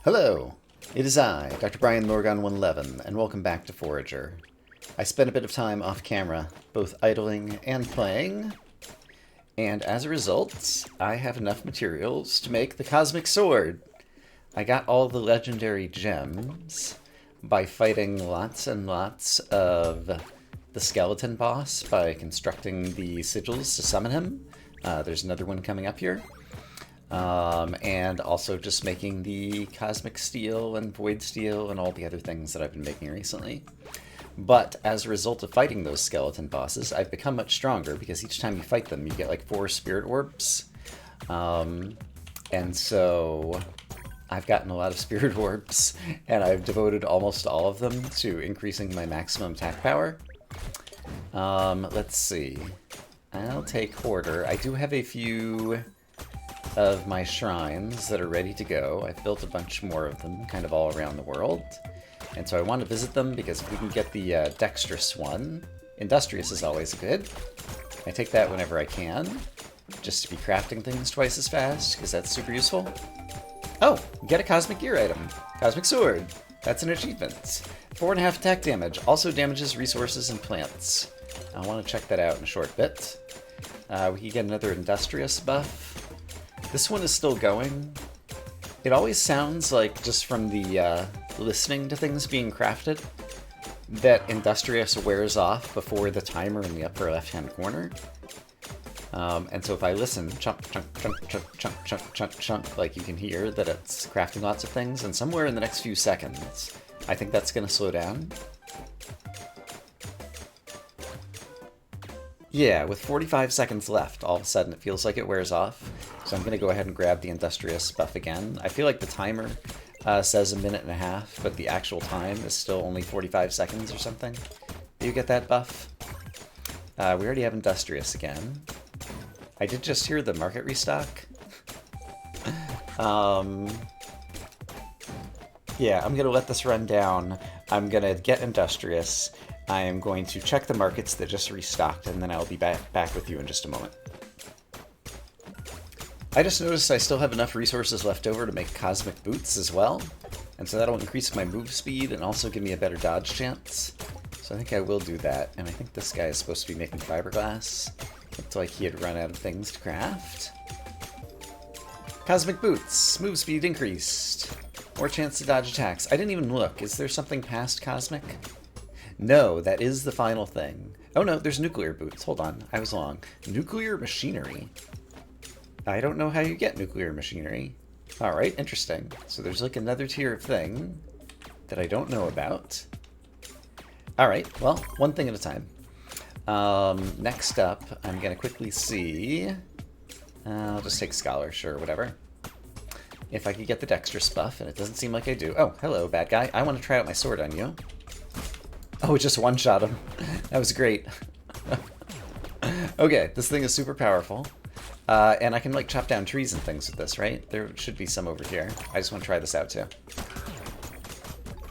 Hello, it is I, Dr. Brian Lorgon 111, and welcome back to Forager. I spent a bit of time off camera, both idling and playing, and as a result, I have enough materials to make the Cosmic Sword. I got all the legendary gems by fighting lots and lots of the skeleton boss by constructing the sigils to summon him. There's another one coming up here. And also just making the Cosmic Steel and Void Steel and all the other things that I've been making recently. But as a result of fighting those skeleton bosses, I've become much stronger because each time you fight them, you get like 4 spirit orbs. And so I've gotten a lot of spirit orbs, and I've devoted almost all of them to increasing my maximum attack power. Let's see. I'll take Hoarder. I do have a few of my shrines that are ready to go. I've built a bunch more of them kind of all around the world. And so I want to visit them because if we can get the dexterous one, industrious is always good. I take that whenever I can, just to be crafting things twice as fast, because that's super useful. Oh, get a cosmic gear item. Cosmic sword. That's an achievement. 4.5 attack damage. Also damages resources and plants. I want to check that out in a short bit. We can get another industrious buff. This one is still going. It always sounds like, just from the listening to things being crafted, that Industrious wears off before the timer in the upper left-hand corner. And so if I listen, chunk, chunk, chunk, chunk, chunk, chunk, chunk, chunk, like you can hear that it's crafting lots of things, and somewhere in the next few seconds, I think that's going to slow down. Yeah, with 45 seconds left, all of a sudden it feels like it wears off. So I'm going to go ahead and grab the Industrious buff again. I feel like the timer says 1.5 minutes, but the actual time is still only 45 seconds or something. Do you get that buff? We already have Industrious again. I did just hear the market restock. Yeah, I'm going to let this run down. I'm going to get Industrious. I am going to check the markets that just restocked, and then I'll be back with you in just a moment. I just noticed I still have enough resources left over to make cosmic boots as well, and so that'll increase my move speed and also give me a better dodge chance. So I think I will do that, and I think this guy is supposed to be making fiberglass. Looked like he had run out of things to craft. Cosmic boots, move speed increased, more chance to dodge attacks. I didn't even look. Is there something past cosmic? No, that is the final thing. Oh no, there's nuclear boots. Hold on, I was wrong. Nuclear machinery. I don't know how you get nuclear machinery. Alright, interesting. So there's like another tier of thing that I don't know about. Alright, well, one thing at a time. Next up, I'm going to quickly see... I'll just take Scholar, sure, whatever. If I could get the Dexterous buff, and it doesn't seem like I do. Oh, hello, bad guy. I want to try out my sword on you. Oh, it just one-shot him. That was great. Okay, this thing is super powerful. And I can, like, chop down trees and things with this, right? There should be some over here. I just want to try this out, too.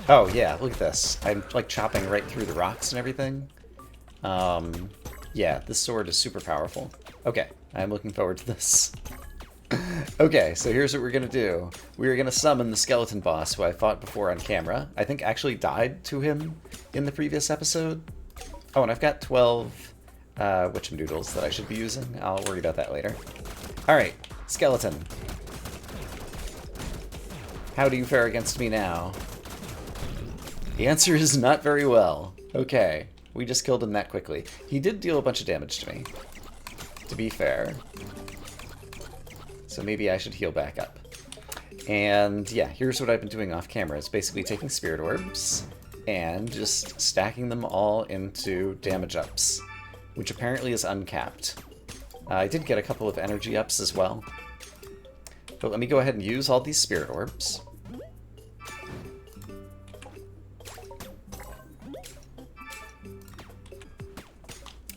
Oh, yeah, look at this. I'm, like, chopping right through the rocks and everything. Yeah, this sword is super powerful. Okay, I'm looking forward to this. Okay, so here's what we're going to do. We're going to summon the skeleton boss who I fought before on camera. I think actually died to him in the previous episode. Oh, and I've got 12 witch'em-doodles that I should be using. I'll worry about that later. Alright, skeleton. How do you fare against me now? The answer is not very well. Okay, we just killed him that quickly. He did deal a bunch of damage to me, to be fair. So maybe I should heal back up. And yeah, here's what I've been doing off camera. It's basically taking spirit orbs and just stacking them all into damage ups, which apparently is uncapped. I did get a couple of energy ups as well. But let me go ahead and use all these spirit orbs.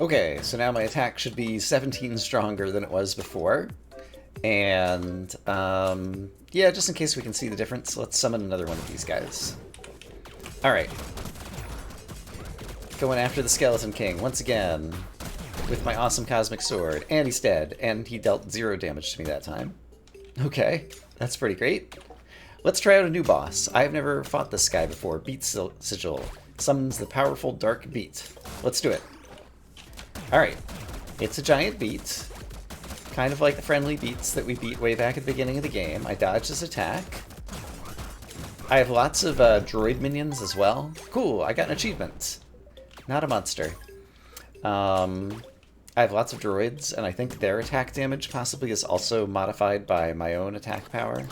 Okay, so now my attack should be 17 stronger than it was before. And, yeah, just in case we can see the difference, let's summon another one of these guys. Alright. Going after the Skeleton King once again with my awesome Cosmic Sword. And he's dead, and he dealt 0 damage to me that time. Okay, that's pretty great. Let's try out a new boss. I've never fought this guy before. Beat Sigil. Summons the powerful dark beat. Let's do it. Alright. It's a giant beat. Kind of like the friendly beats that we beat way back at the beginning of the game. I dodged his attack. I have lots of droid minions as well. Cool, I got an achievement. Not a monster. I have lots of droids, and I think their attack damage possibly is also modified by my own attack power.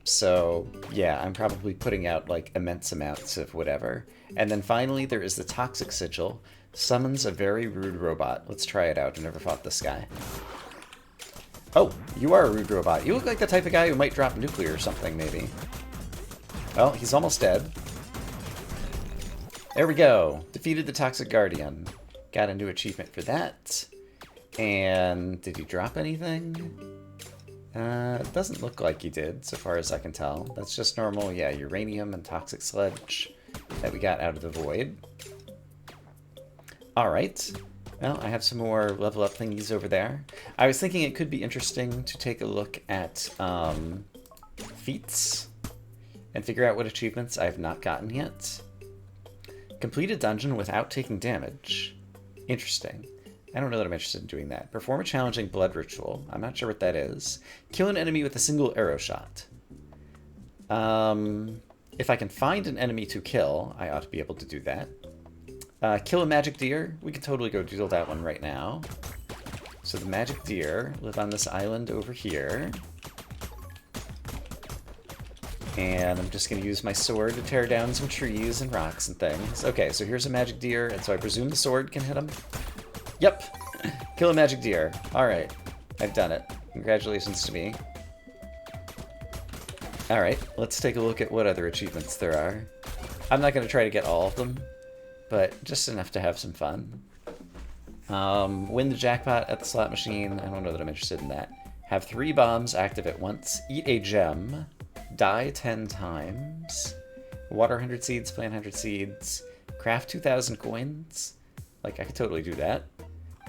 So, yeah, I'm probably putting out, like, immense amounts of whatever. And then finally, there is the Toxic Sigil. Summons a very rude robot. Let's try it out. I've never fought this guy. Oh, you are a rude robot. You look like the type of guy who might drop nuclear or something, maybe. Well, he's almost dead. There we go. Defeated the Toxic Guardian. Got a new achievement for that. And did he drop anything? It doesn't look like he did, so far as I can tell. That's just normal, yeah, uranium and toxic sludge that we got out of the void. Alright. Well, I have some more level up thingies over there. I was thinking it could be interesting to take a look at feats and figure out what achievements I have not gotten yet. Complete a dungeon without taking damage. Interesting. I don't know that I'm interested in doing that. Perform a challenging blood ritual. I'm not sure what that is. Kill an enemy with a single arrow shot. If I can find an enemy to kill, I ought to be able to do that. Kill a magic deer. We could totally go do that one right now. So the magic deer live on this island over here. And I'm just going to use my sword to tear down some trees and rocks and things. Okay, so here's a magic deer, and so I presume the sword can hit him. Yep. Kill a magic deer. Alright. I've done it. Congratulations to me. Alright, let's take a look at what other achievements there are. I'm not going to try to get all of them, but just enough to have some fun. Win the jackpot at the slot machine. I don't know that I'm interested in that. Have 3 bombs active at once. Eat a gem. Die 10 times. Water 100 seeds, plant 100 seeds. Craft 2,000 coins. Like, I could totally do that.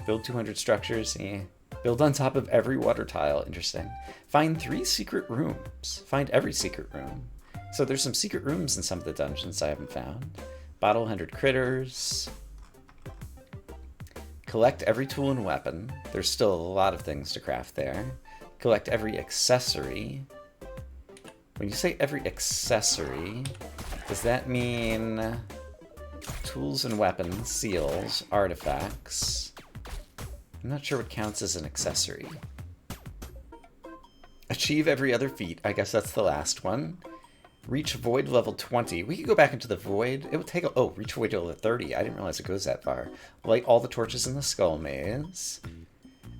Build 200 structures. Build on top of every water tile. Interesting. Find 3 secret rooms. Find every secret room. So there's some secret rooms in some of the dungeons I haven't found. Bottle 100 critters. Collect every tool and weapon. There's still a lot of things to craft there. Collect every accessory. When you say every accessory, does that mean tools and weapons, seals, artifacts? I'm not sure what counts as an accessory. Achieve every other feat. I guess that's the last one. Reach void level 20. We could go back into the void. It would take a... Oh, reach void level 30. I didn't realize it goes that far. Light all the torches in the skull maze.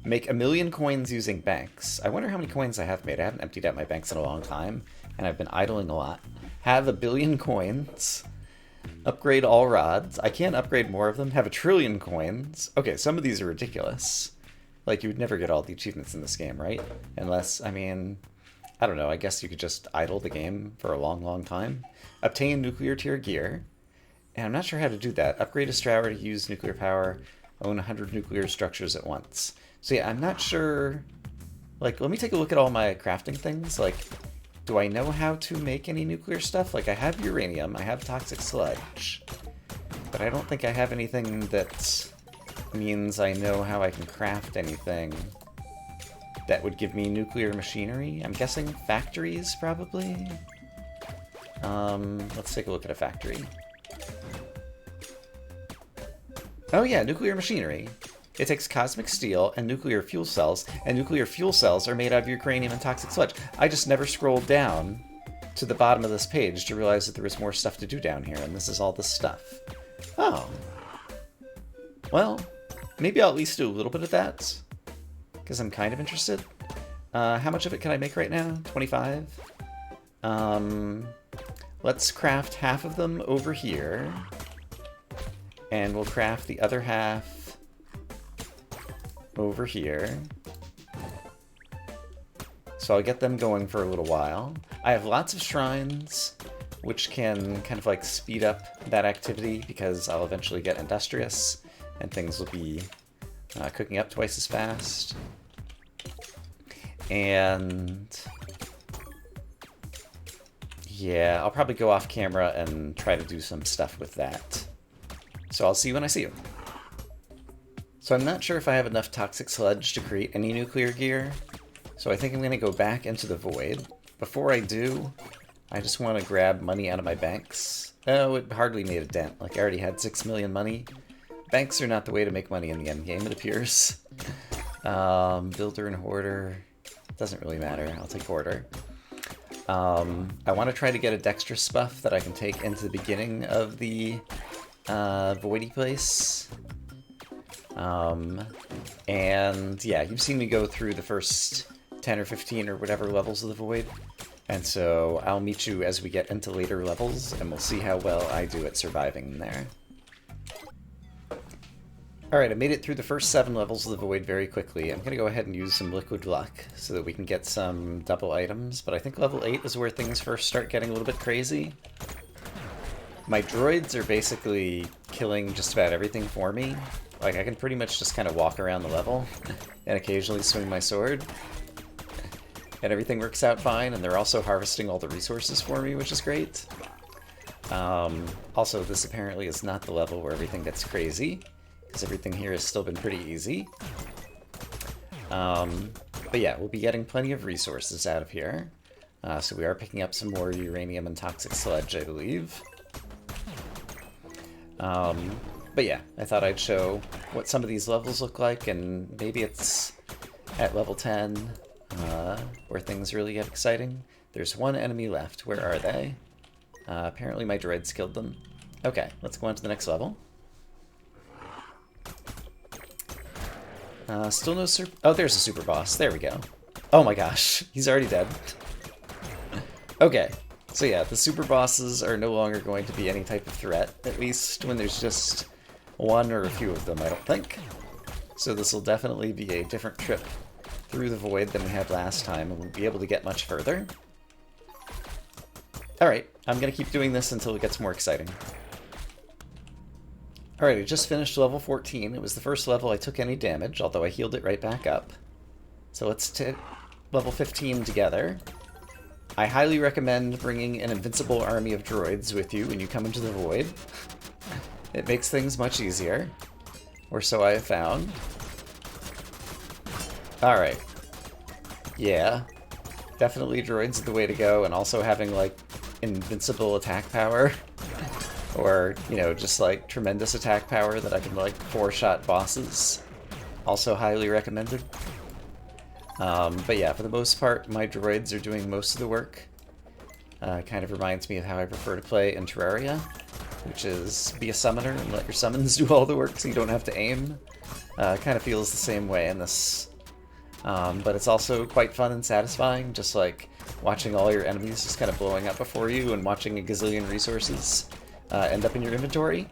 Make 1,000,000 coins using banks. I wonder how many coins I have made. I haven't emptied out my banks in a long time, and I've been idling a lot. Have 1 billion coins. Upgrade all rods. I can't upgrade more of them. Have 1 trillion coins. Okay, some of these are ridiculous. Like, you would never get all the achievements in this game, right? Unless, I mean, I don't know. I guess you could just idle the game for a long, long time. Obtain nuclear tier gear. And I'm not sure how to do that. Upgrade a Strower to use nuclear power. Own 100 nuclear structures at once. So yeah, I'm not sure... Like, let me take a look at all my crafting things. Like, do I know how to make any nuclear stuff? Like, I have uranium, I have toxic sludge. But I don't think I have anything that means I know how I can craft anything that would give me nuclear machinery. I'm guessing factories, probably? Let's take a look at a factory. Oh yeah, nuclear machinery. It takes cosmic steel and nuclear fuel cells are made out of uranium and toxic sludge. I just never scrolled down to the bottom of this page to realize that there was more stuff to do down here, and this is all the stuff. Oh. Well, maybe I'll at least do a little bit of that, because I'm kind of interested. How much of it can I make right now? 25? Let's craft half of them over here, and we'll craft the other half over here. So I'll get them going for a little while. I have lots of shrines, which can kind of like speed up that activity because I'll eventually get industrious and things will be cooking up twice as fast. And Yeah, I'll probably go off camera and try to do some stuff with that. So I'll see you when I see you. So I'm not sure if I have enough toxic sludge to create any nuclear gear, so I think I'm going to go back into the void. Before I do, I just want to grab money out of my banks. Oh, it hardly made a dent. Like, I already had 6 million money. Banks are not the way to make money in the endgame, it appears. Builder and hoarder. Doesn't really matter. I'll take hoarder. I want to try to get a dexterous buff that I can take into the beginning of the voidy place. And yeah, you've seen me go through the first 10 or 15 or whatever levels of the void. And so I'll meet you as we get into later levels, and we'll see how well I do at surviving there. Alright, I made it through the first 7 levels of the void very quickly. I'm going to go ahead and use some liquid luck so that we can get some double items, but I think level 8 is where things first start getting a little bit crazy. My droids are basically killing just about everything for me. Like, I can pretty much just kind of walk around the level and occasionally swing my sword. And everything works out fine, and they're also harvesting all the resources for me, which is great. Also, this apparently is not the level where everything gets crazy, because everything here has still been pretty easy. But yeah, we'll be getting plenty of resources out of here. So we are picking up some more uranium and toxic sludge, I believe. But yeah, I thought I'd show what some of these levels look like, and maybe it's at level 10 where things really get exciting. There's one enemy left. Where are they? Apparently my droids killed them. Okay, let's go on to the next level. Still no super... Oh, there's a super boss. There we go. Oh my gosh, he's already dead. Okay, so yeah, the super bosses are no longer going to be any type of threat, at least when there's just one or a few of them, I don't think. So this will definitely be a different trip through the void than we had last time, and we'll be able to get much further. Alright, I'm going to keep doing this until it gets more exciting. Alright, I just finished level 14. It was the first level I took any damage, although I healed it right back up. So let's take level 15 together. I highly recommend bringing an invincible army of droids with you when you come into the void. It makes things much easier, or so I have found. Alright. Yeah. Definitely droids are the way to go, and also having, like, invincible attack power. Or, you know, just, like, tremendous attack power that I can, like, 4-shot bosses. Also highly recommended. But yeah, for the most part, my droids are doing most of the work. Kind of reminds me of how I prefer to play in Terraria, which is be a summoner and let your summons do all the work so you don't have to aim. Kind of feels the same way in this. But it's also quite fun and satisfying, just like watching all your enemies just kind of blowing up before you and watching a gazillion resources end up in your inventory.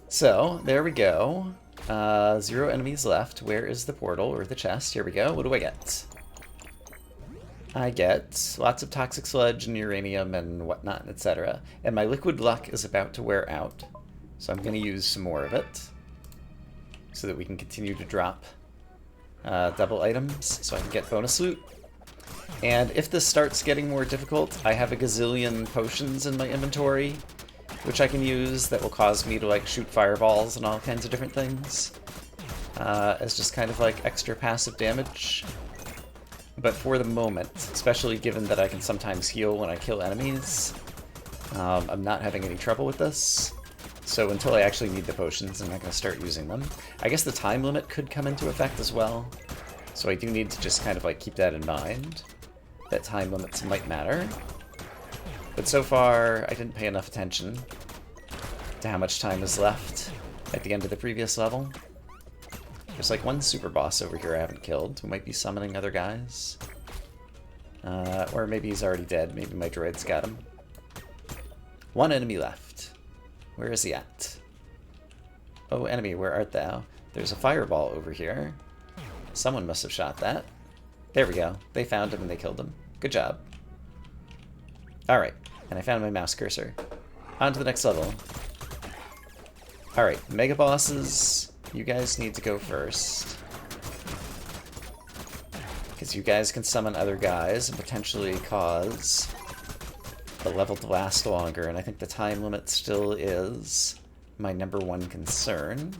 So, there we go. 0 enemies left. Where is the portal or the chest? Here we go. What do I get? I get lots of toxic sludge and uranium and whatnot, etc. And my liquid luck is about to wear out, so I'm going to use some more of it so that we can continue to drop double items so I can get bonus loot. And if this starts getting more difficult, I have a gazillion potions in my inventory, which I can use that will cause me to, like, shoot fireballs and all kinds of different things as just kind of like extra passive damage. But for the moment, especially given that I can sometimes heal when I kill enemies, I'm not having any trouble with this. So until I actually need the potions, I'm not going to start using them. I guess the time limit could come into effect as well, so I do need to just kind of, like, keep that in mind, that time limits might matter. But so far, I didn't pay enough attention to how much time is left at the end of the previous level. There's, like, one super boss over here I haven't killed, who might be summoning other guys. Or maybe he's already dead. Maybe my droids got him. One enemy left. Where is he at? Oh, enemy, where art thou? There's a fireball over here. Someone must have shot that. There we go. They found him and they killed him. Good job. Alright, and I found my mouse cursor. On to the next level. Alright, mega bosses, you guys need to go first. because you guys can summon other guys and potentially cause the level to last longer, and I think the time limit still is my #1 concern.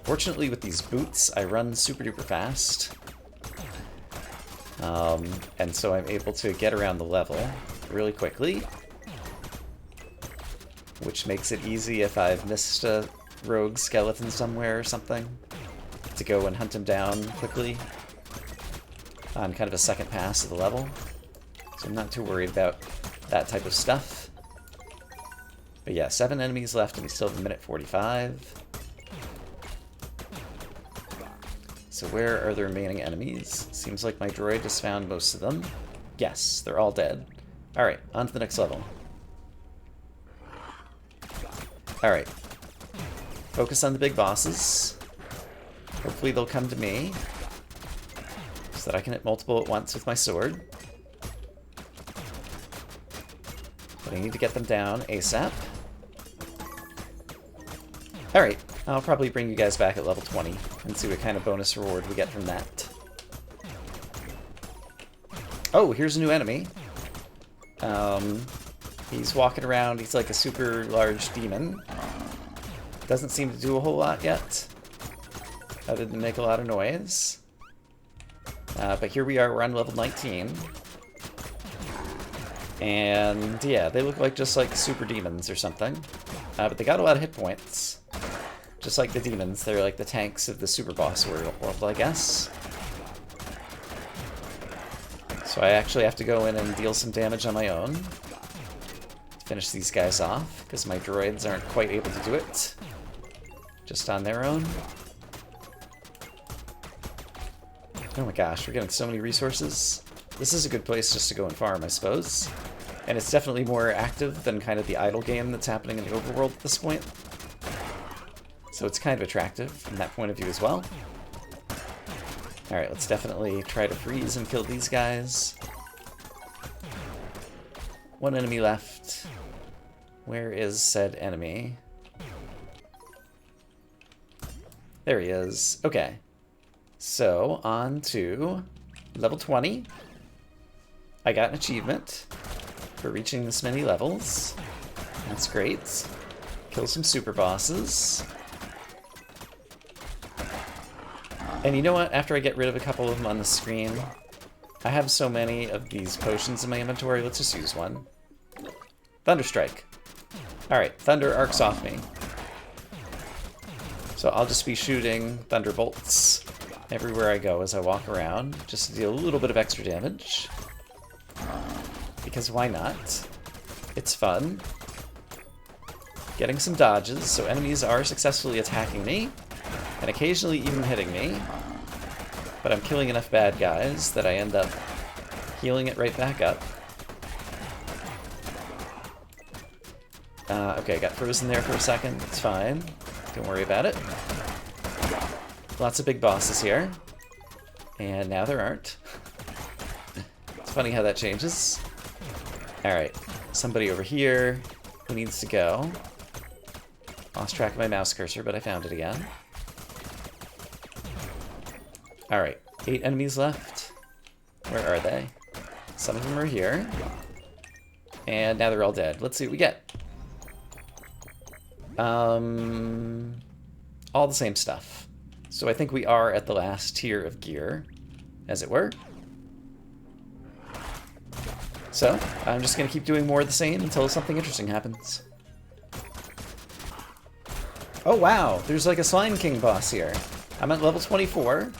Fortunately, with these boots, I run super duper fast. And so I'm able to get around the level really quickly, which makes it easy if I've missed a rogue skeleton somewhere or something, to go and hunt him down quickly on kind of a second pass of the level. So I'm not too worried about that type of stuff. But yeah, 7 enemies left and we still have 1:45. So where are the remaining enemies? Seems like my droid has found most of them. Yes, they're all dead. Alright, on to the next level. Alright. Focus on the big bosses. Hopefully they'll come to me, so that I can hit multiple at once with my sword. But I need to get them down ASAP. Alright, I'll probably bring you guys back at level 20 and see what kind of bonus reward we get from that. Oh, here's a new enemy. He's walking around, he's like a super large demon. Doesn't seem to do a whole lot yet, other than make a lot of noise. But here we are, we're on level 19. And yeah, they look like just like super demons or something. But they got a lot of hit points. Just like the demons, they're like the tanks of the super boss world, I guess. So I actually have to go in and deal some damage on my own to finish these guys off, because my droids aren't quite able to do it just on their own. Oh my gosh, we're getting so many resources. This is a good place just to go and farm, I suppose. And it's definitely more active than kind of the idle game that's happening in the overworld at this point. So it's kind of attractive from that point of view as well. Alright, let's definitely try to freeze and kill these guys. 1 enemy left. Where is said enemy? There he is. Okay. So, on to level 20. I got an achievement for reaching this many levels. That's great. Kill some super bosses. And you know what? After I get rid of a couple of them on the screen, I have so many of these potions in my inventory, let's just use one. Thunderstrike. Alright, thunder arcs off me. So I'll just be shooting thunderbolts everywhere I go as I walk around, just to deal a little bit of extra damage. Because why not? It's fun. Getting some dodges, so enemies are successfully attacking me, and occasionally even hitting me. But I'm killing enough bad guys that I end up healing it right back up. Okay, got frozen there for a second. It's fine. Don't worry about it. Lots of big bosses here. And now there aren't. It's funny how that changes. Alright, somebody over here who needs to go. Lost track of my mouse cursor, but I found it again. Alright, 8 enemies left. Where are they? Some of them are here. And now they're all dead. Let's see what we get. All the same stuff. So I think we are at the last tier of gear, as it were. So, I'm just going to keep doing more of the same until something interesting happens. Oh wow, there's like a Slime King boss here. I'm at level 24.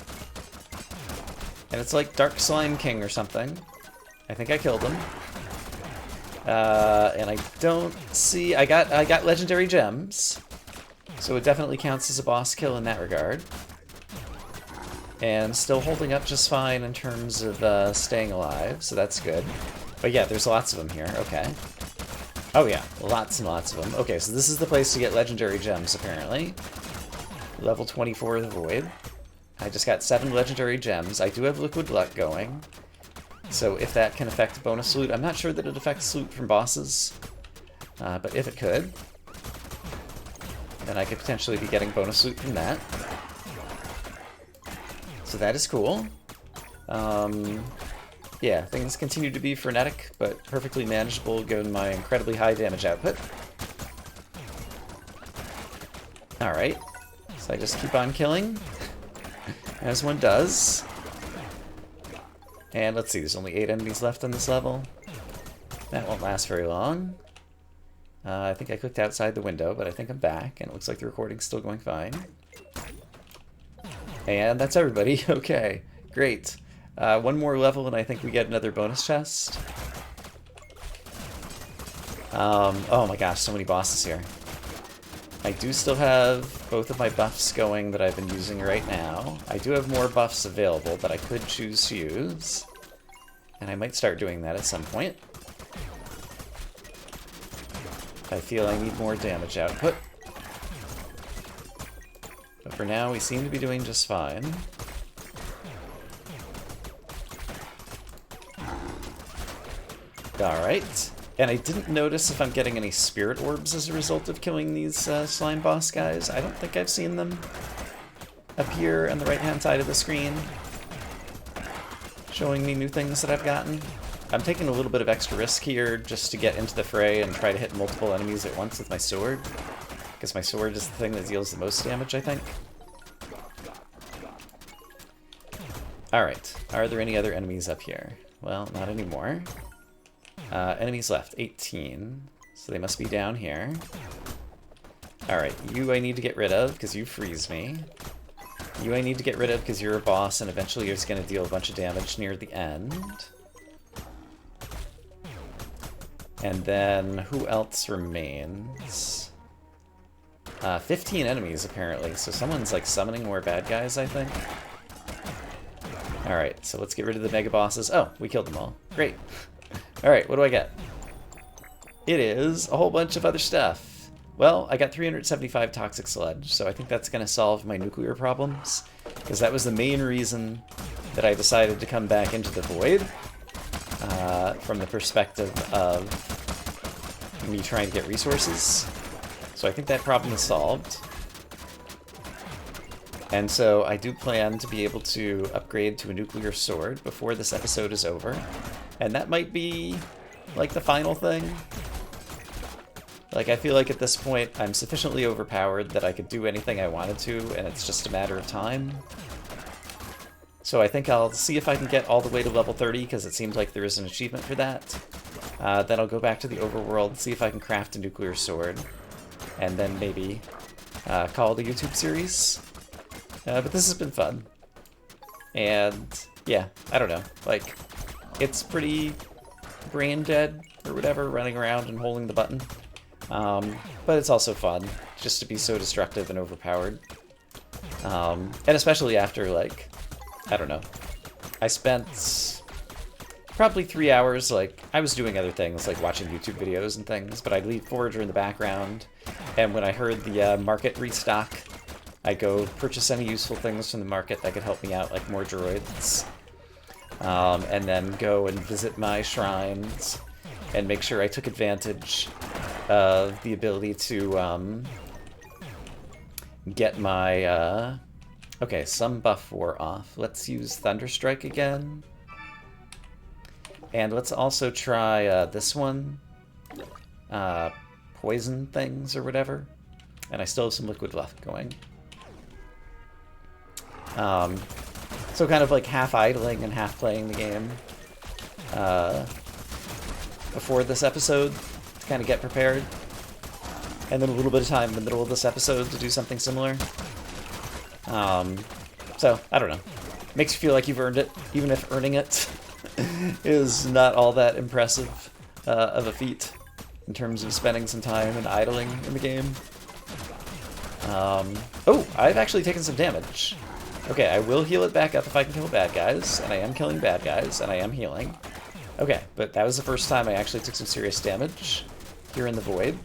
And it's like Dark Slime King or something. I think I killed him. And I don't see... I got legendary gems. So it definitely counts as a boss kill in that regard. And still holding up just fine in terms of staying alive, so that's good. But yeah, there's lots of them here. Okay. Oh yeah, lots and lots of them. Okay, so this is the place to get legendary gems, apparently. Level 24 of the Void. I just got 7 legendary gems. I do have Liquid Luck going. So if that can affect bonus loot, I'm not sure that it affects loot from bosses. But if it could, then I could potentially be getting bonus loot from that. So that is cool. Yeah, things continue to be frenetic, but perfectly manageable given my incredibly high damage output. Alright, so I just keep on killing, as one does. And let's see, there's only 8 enemies left on this level. That won't last very long. I think I clicked outside the window, but I think I'm back, and it looks like the recording's still going fine. And that's everybody. Okay, great. One more level, and I think we get another bonus chest. Oh my gosh, so many bosses here. I do still have both of my buffs going that I've been using right now. I do have more buffs available that I could choose to use. And I might start doing that at some point. I feel I need more damage output. But for now, we seem to be doing just fine. Alright. And I didn't notice if I'm getting any spirit orbs as a result of killing these slime boss guys. I don't think I've seen them appear on the right-hand side of the screen, showing me new things that I've gotten. I'm taking a little bit of extra risk here just to get into the fray and try to hit multiple enemies at once with my sword, because my sword is the thing that deals the most damage, I think. Alright, are there any other enemies up here? Well, not anymore. Enemies left, 18. So they must be down here. Alright, you I need to get rid of, because you freeze me. You I need to get rid of, because you're a boss, and eventually you're just going to deal a bunch of damage near the end. And then, who else remains? 15 enemies, apparently, so someone's, like, summoning more bad guys, I think. Alright, so let's get rid of the mega bosses. Oh, we killed them all. Great. Alright, what do I get? It is a whole bunch of other stuff. Well, I got 375 toxic sludge, so I think that's going to solve my nuclear problems, because that was the main reason that I decided to come back into the void, from the perspective of me trying to get resources. So I think that problem is solved. And so I do plan to be able to upgrade to a nuclear sword before this episode is over. And that might be, like, the final thing. Like, I feel like at this point I'm sufficiently overpowered that I could do anything I wanted to, and it's just a matter of time. So I think I'll see if I can get all the way to level 30, because it seems like there is an achievement for that. Then I'll go back to the overworld, see if I can craft a nuclear sword, and then maybe call it a YouTube series. But this has been fun. And, yeah, I don't know. Like, it's pretty brain dead, or whatever, running around and holding the button. But it's also fun, just to be so destructive and overpowered. And especially after, like, I don't know. I spent probably 3 hours, like, I was doing other things, like watching YouTube videos and things, but I'd leave Forager in the background, and when I heard the market restock, I'd go purchase any useful things from the market that could help me out, like more droids. And then go and visit my shrines, and make sure I took advantage of the ability to get my... Okay, some buff wore off. Let's use Thunderstrike again. And let's also try this one. Poison things or whatever. And I still have some liquid left going. So kind of like half idling and half playing the game before this episode to kind of get prepared. And then a little bit of time in the middle of this episode to do something similar. So, I don't know. Makes you feel like you've earned it, even if earning it is not all that impressive of a feat in terms of spending some time and idling in the game. Oh, I've actually taken some damage. Okay, I will heal it back up if I can kill bad guys, and I am killing bad guys, and I am healing. Okay, but that was the first time I actually took some serious damage here in the void,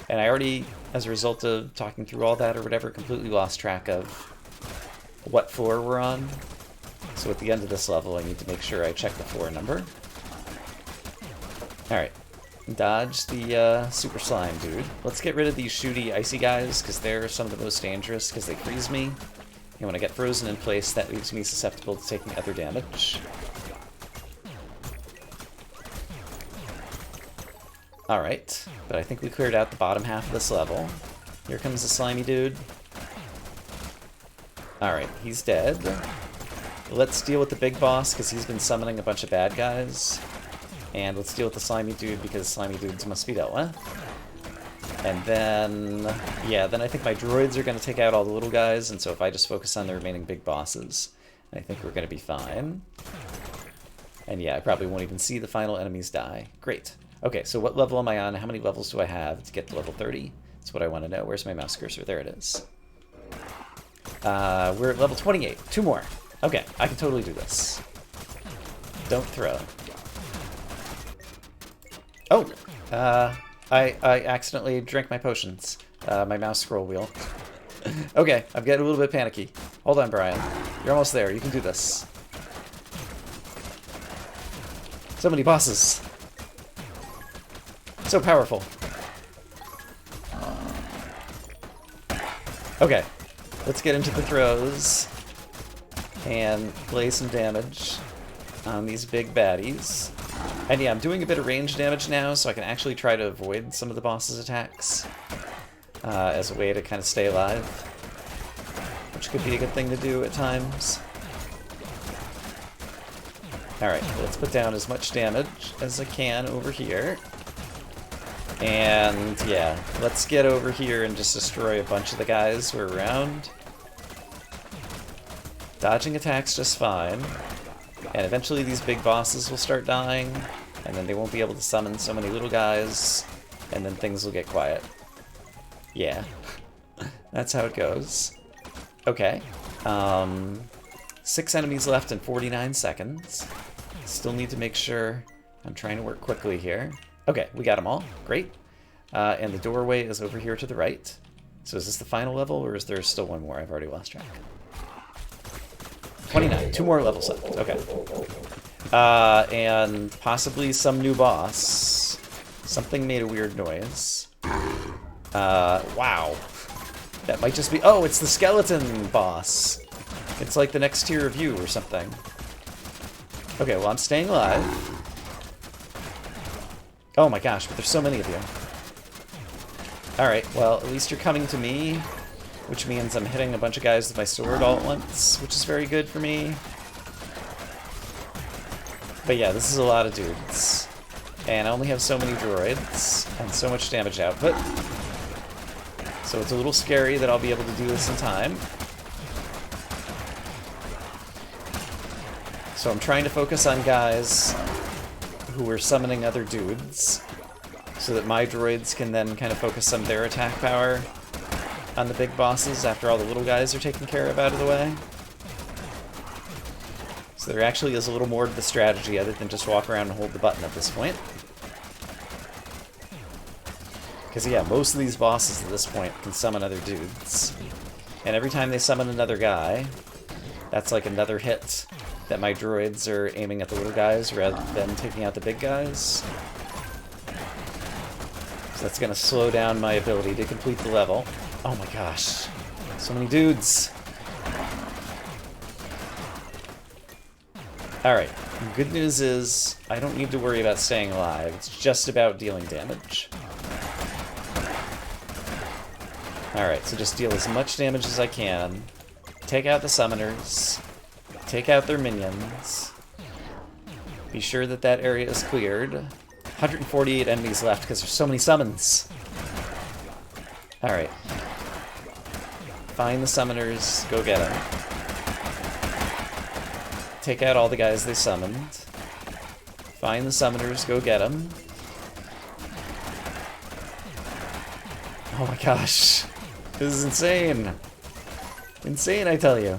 and I already, as a result of talking through all that or whatever, completely lost track of what floor we're on. So at the end of this level, I need to make sure I check the floor number. Alright. Dodge the super slime dude. Let's get rid of these shooty icy guys, because they're some of the most dangerous, because they freeze me. And when I get frozen in place, that leaves me susceptible to taking other damage. Alright, but I think we cleared out the bottom half of this level. Here comes the slimy dude. Alright, he's dead. Let's deal with the big boss, because he's been summoning a bunch of bad guys. And let's deal with the slimy dude, because slimy dudes must be dealt with. And then, yeah, then I think my droids are going to take out all the little guys, and so if I just focus on the remaining big bosses, I think we're going to be fine. And yeah, I probably won't even see the final enemies die. Great. Okay, so what level am I on? How many levels do I have to get to level 30? That's what I want to know. Where's my mouse cursor? There it is. We're at level 28. 2 more. Okay, I can totally do this. Don't throw. Oh! I accidentally drank my potions. My mouse scroll wheel. Okay, I'm getting a little bit panicky. Hold on, Brian. You're almost there. You can do this. So many bosses. So powerful. Okay, let's get into the throws and play some damage on these big baddies. And yeah, I'm doing a bit of range damage now, so I can actually try to avoid some of the boss's attacks as a way to kind of stay alive, which could be a good thing to do at times. Alright, let's put down as much damage as I can over here. And yeah, let's get over here and just destroy a bunch of the guys who are around. Dodging attacks just fine. And eventually these big bosses will start dying, and then they won't be able to summon so many little guys, and then things will get quiet. Yeah. That's how it goes. Okay. 6 enemies left in 49 seconds. Still need to make sure I'm trying to work quickly here. Okay, we got them all. Great. And the doorway is over here to the right. So is this the final level, or is there still one more? I've already lost track. 29. 2 more levels left. Okay. And possibly some new boss. Something made a weird noise. Wow. That might just be... Oh, it's the skeleton boss. It's like the next tier of you or something. Okay, well, I'm staying alive. Oh my gosh, but there's so many of you. Alright, well, at least you're coming to me, which means I'm hitting a bunch of guys with my sword all at once, which is very good for me. But yeah, this is a lot of dudes. And I only have so many droids, and so much damage output. So it's a little scary that I'll be able to do this in time. So I'm trying to focus on guys who are summoning other dudes, so that my droids can then kind of focus on their attack power on the big bosses after all the little guys are taken care of out of the way. So there actually is a little more to the strategy other than just walk around and hold the button at this point. Because yeah, most of these bosses at this point can summon other dudes. And every time they summon another guy, that's like another hit that my droids are aiming at the little guys rather than taking out the big guys. So that's going to slow down my ability to complete the level. Oh my gosh. So many dudes. Alright. Good news is I don't need to worry about staying alive. It's just about dealing damage. Alright, so just deal as much damage as I can. Take out the summoners. Take out their minions. Be sure that that area is cleared. 148 enemies left because there's so many summons. Alright. Find the summoners. Go get them. Take out all the guys they summoned. Find the summoners. Go get them. Oh my gosh. This is insane. Insane, I tell you.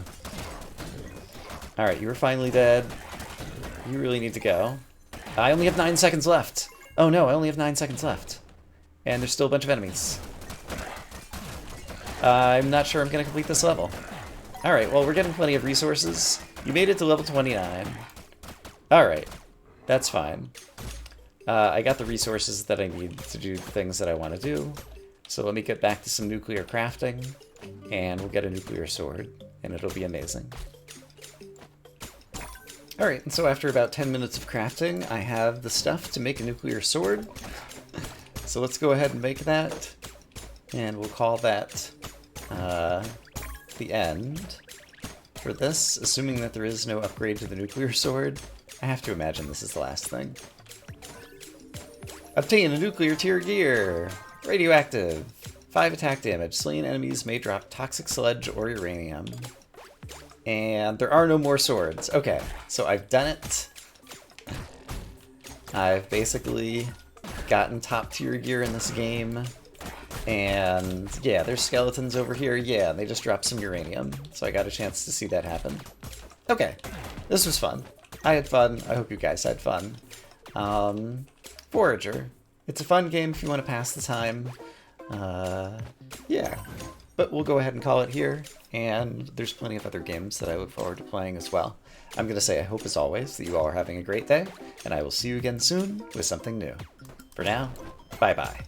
Alright, you were finally dead. You really need to go. I only have 9 seconds left. Oh no, I only have 9 seconds left. And there's still a bunch of enemies. I'm not sure I'm going to complete this level. Alright, well, we're getting plenty of resources. You made it to level 29. Alright, that's fine. I got the resources that I need to do the things that I want to do. So let me get back to some nuclear crafting, and we'll get a nuclear sword. and it'll be amazing. Alright, and so after about 10 minutes of crafting, I have the stuff to make a nuclear sword. So let's go ahead and make that, and we'll call that the end for this, assuming that there is no upgrade to the nuclear sword. I have to imagine this is the last thing. Obtain a nuclear tier gear! Radioactive! 5 attack damage. Slain enemies may drop toxic sludge or uranium. And there are no more swords. Okay, so I've done it. I've basically gotten top tier gear in this game. And yeah, there's skeletons over here. Yeah, they just dropped some uranium. So I got a chance to see that happen. Okay, this was fun. I had fun. I hope you guys had fun. Forager. It's a fun game if you want to pass the time. Yeah, but we'll go ahead and call it here. And there's plenty of other games that I look forward to playing as well. I'm going to say I hope as always that you all are having a great day, and I will see you again soon with something new. For now, bye-bye.